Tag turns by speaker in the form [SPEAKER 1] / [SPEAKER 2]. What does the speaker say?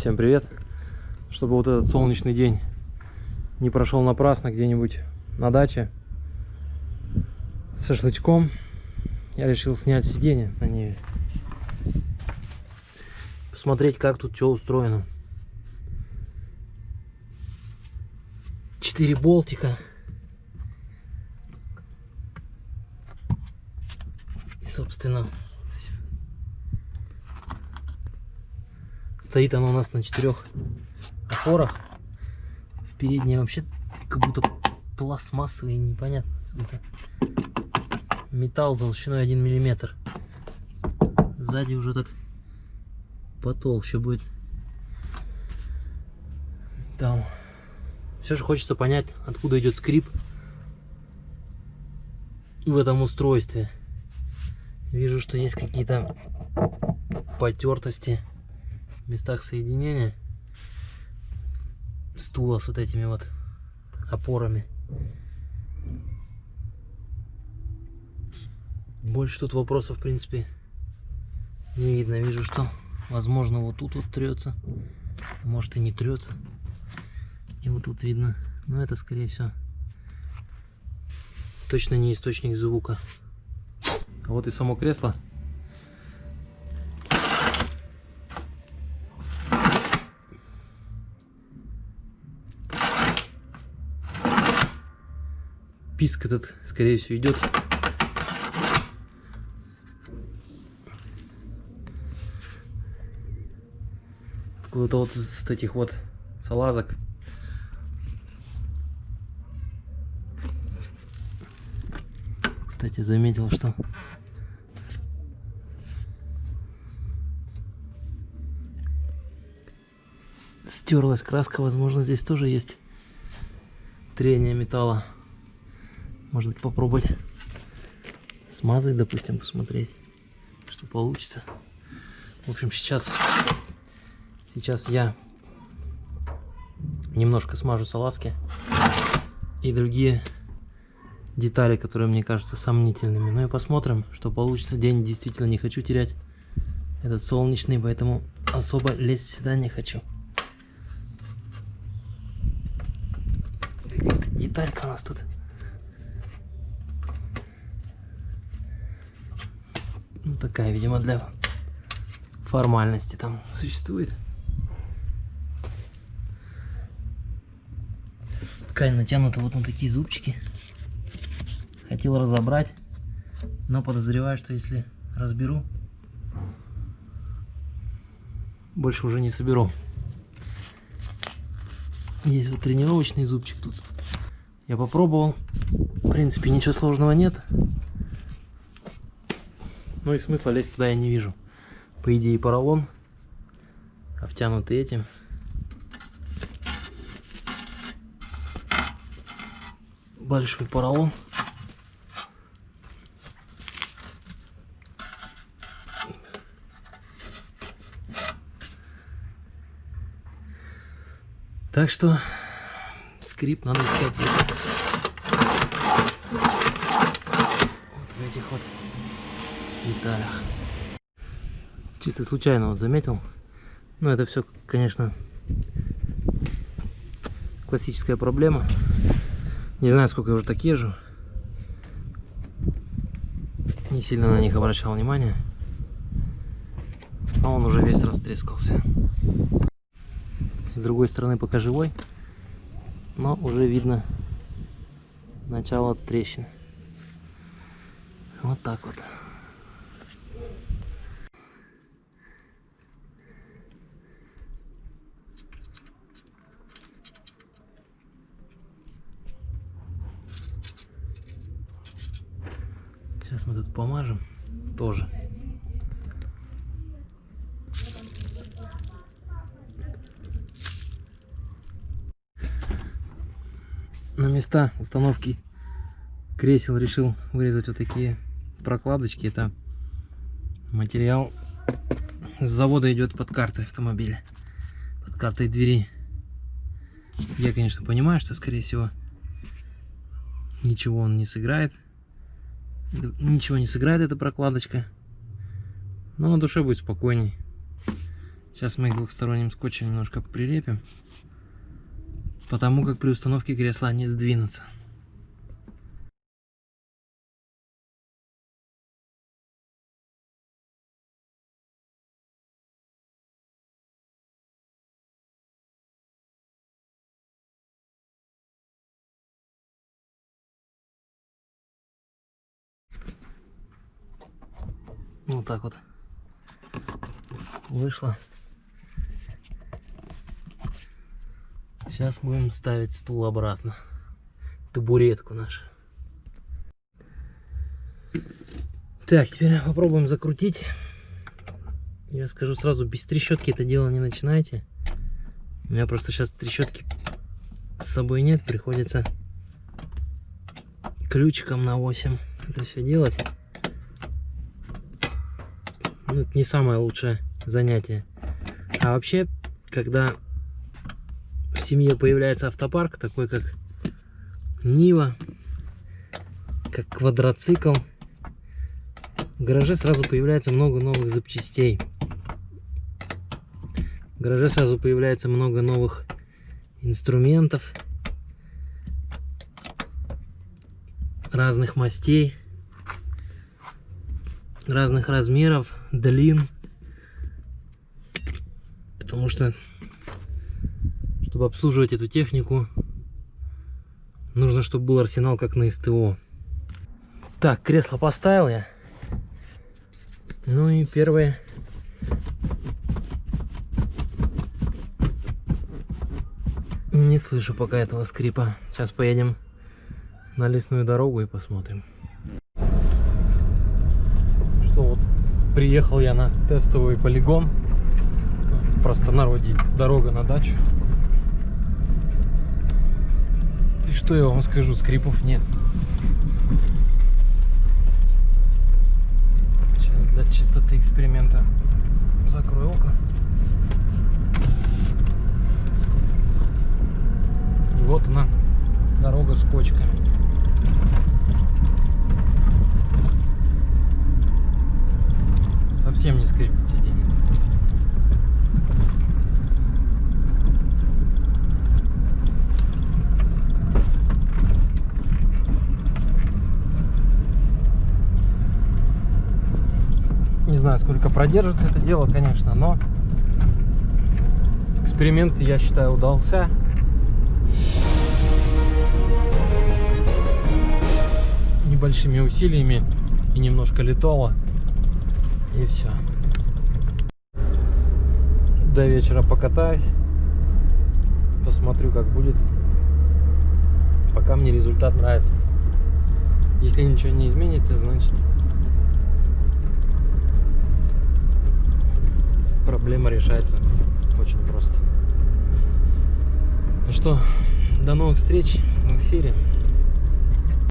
[SPEAKER 1] Всем привет! Чтобы вот этот солнечный день не прошел напрасно где-нибудь на даче с шашлычком, я решил снять сиденье на ней. Посмотреть, как тут что устроено. 4 болтика. И, собственно, стоит оно у нас на 4 опорах. Передняя вообще как будто пластмассовый, непонятно. Металл толщиной 1 миллиметр. Сзади уже так потолще будет. Там. Все же хочется понять, откуда идет скрип в этом устройстве. Вижу, что есть какие-то потертости в местах соединения стула с вот этими вот опорами. Больше тут вопросов, в принципе, не видно. Вижу, что, возможно, вот тут вот трется, может и не трется. И вот тут видно, но это, скорее всего, точно не источник звука. А вот и само кресло. Писк этот, скорее всего, идет откуда-то вот из вот этих вот салазок. Кстати, заметил, что стерлась краска. Возможно, здесь тоже есть трение металла. Может быть, попробовать смазать, допустим, посмотреть, что получится. В общем, сейчас я немножко смажу салазки и другие детали, которые мне кажутся сомнительными. Ну и посмотрим, что получится. День действительно не хочу терять, этот солнечный, поэтому особо лезть сюда не хочу. Какая-то деталька у нас тут. Ну, такая, видимо, для формальности там существует. Ткань натянута вот на такие зубчики. Хотел разобрать, но подозреваю, что если разберу, больше уже не соберу. Есть вот тренировочный зубчик тут. Я попробовал. В принципе, ничего сложного нет. Ну и смысла лезть туда я не вижу. По идее, поролон, обтянутый этим. Большой поролон. Так что скрип надо искать вот в этих вот деталях. Чисто случайно вот заметил. Ну, это все, конечно, классическая проблема. Не знаю, сколько я уже так езжу. Не сильно на них обращал внимание. А он уже весь растрескался. С другой стороны пока живой, но уже видно начало трещин. Вот так вот. Сейчас мы тут помажем тоже. На места установки кресел решил вырезать вот такие прокладочки. Это материал с завода, идет под картой автомобиля, под картой двери. Я, конечно, понимаю, что, скорее всего, ничего он не сыграет. Ничего не сыграет эта прокладочка. Но на душе будет спокойней. Сейчас мы их двухсторонним скотчем немножко прилепим, потому как при установке кресла они сдвинутся. Вот так вот вышло. Сейчас будем ставить стул обратно. Табуретку нашу. Так, теперь попробуем закрутить. Я скажу сразу, без трещотки это дело не начинайте. У меня просто сейчас трещотки с собой нет. Приходится ключиком на 8 это все делать. Ну, это не самое лучшее занятие. А вообще, когда в семье появляется автопарк, такой как Нива, как квадроцикл, в гараже сразу появляется много новых запчастей. В гараже сразу появляется много новых инструментов, разных мастей, разных размеров, длин. Потому что, чтобы обслуживать эту технику, нужно, чтобы был арсенал как на СТО. Так, кресло поставил я. Ну и первое. Не слышу пока этого скрипа. Сейчас поедем на лесную дорогу и посмотрим. Что вот, приехал я на тестовый полигон. В простонародье дорога на дачу. И что я вам скажу, скрипов нет. Сейчас для чистоты эксперимента закрою окна. И вот она, дорога с кочками. Совсем не скрипит сиденье. Не знаю, сколько продержится это дело, конечно, но эксперимент, я считаю, удался. Небольшими усилиями и немножко летало, и все. До вечера покатаюсь, посмотрю, как будет. Пока мне результат нравится. Если ничего не изменится, значит проблема решается очень просто. Ну что, до новых встреч в эфире.